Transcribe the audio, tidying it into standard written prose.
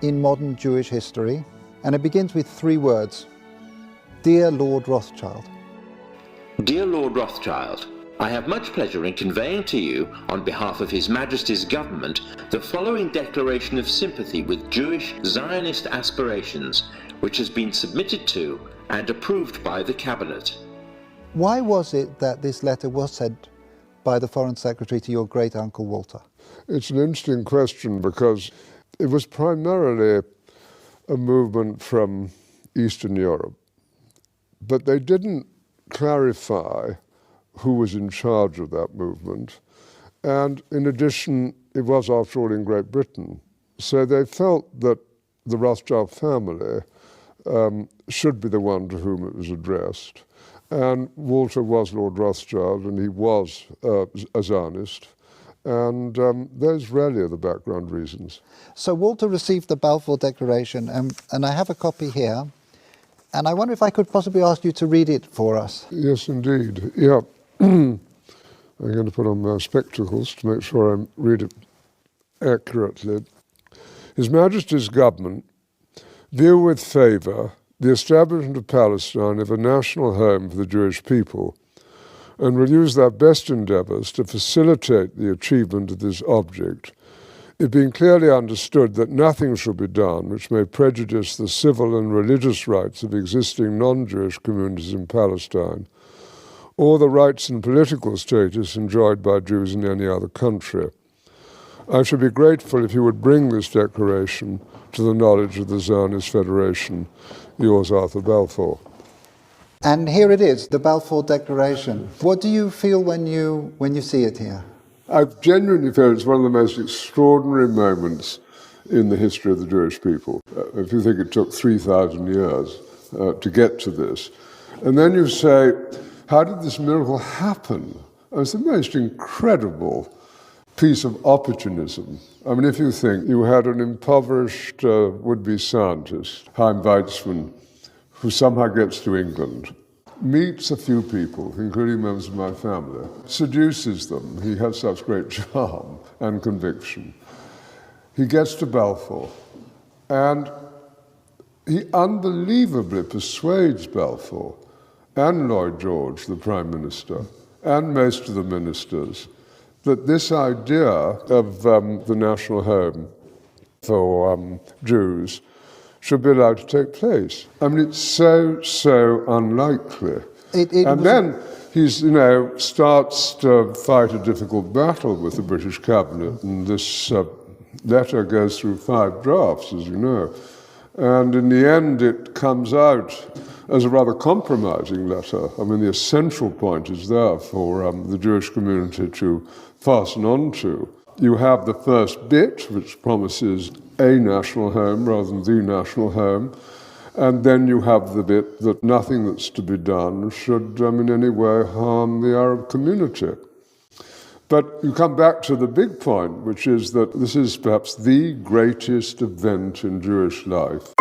in modern Jewish history, and it begins with 3 words. Dear Lord Rothschild. Dear Lord Rothschild, I have much pleasure in conveying to you, on behalf of His Majesty's government, the following declaration of sympathy with Jewish Zionist aspirations, which has been submitted to and approved by the Cabinet. Why was it that this letter was sent by the Foreign Secretary to your great-uncle Walter? It's an interesting question because it was primarily a movement from Eastern Europe, but they didn't clarify who was in charge of that movement. And in addition, it was, after all, in Great Britain. So they felt that the Rothschild family should be the one to whom it was addressed. And Walter was Lord Rothschild, and he was a Zionist. And those really are the background reasons. So Walter received the Balfour Declaration, and I have a copy here. And I wonder if I could possibly ask you to read it for us. Yes, indeed. Yeah. I'm going to put on my spectacles to make sure I read it accurately. His Majesty's government view with favour the establishment of Palestine as a national home for the Jewish people, and will use their best endeavours to facilitate the achievement of this object, it being clearly understood that nothing shall be done which may prejudice the civil and religious rights of existing non-Jewish communities in Palestine, or the rights and political status enjoyed by Jews in any other country. I should be grateful if you would bring this declaration to the knowledge of the Zionist Federation. Yours, Arthur Balfour. And here it is, the Balfour Declaration. What do you feel when you see it here? I genuinely feel it's one of the most extraordinary moments in the history of the Jewish people. If you think it took 3,000 years to get to this, and then you say, how did this miracle happen? It's the most incredible piece of opportunism. I mean, if you think you had an impoverished would-be scientist, Chaim Weizmann, who somehow gets to England, meets a few people, including members of my family, seduces them. He has such great charm and conviction. He gets to Balfour, and he unbelievably persuades Balfour and Lloyd George, the Prime Minister, and most of the ministers, that this idea of the national home for Jews should be allowed to take place. I mean, it's so unlikely. And then he starts to fight a difficult battle with the British cabinet, and this letter goes through 5 drafts, as you know. And in the end, it comes out as a rather compromising letter. I mean, the essential point is there for the Jewish community to fasten on to. You have the first bit, which promises a national home rather than the national home, and then you have the bit that nothing that's to be done should in any way harm the Arab community. But you come back to the big point, which is that this is perhaps the greatest event in Jewish life.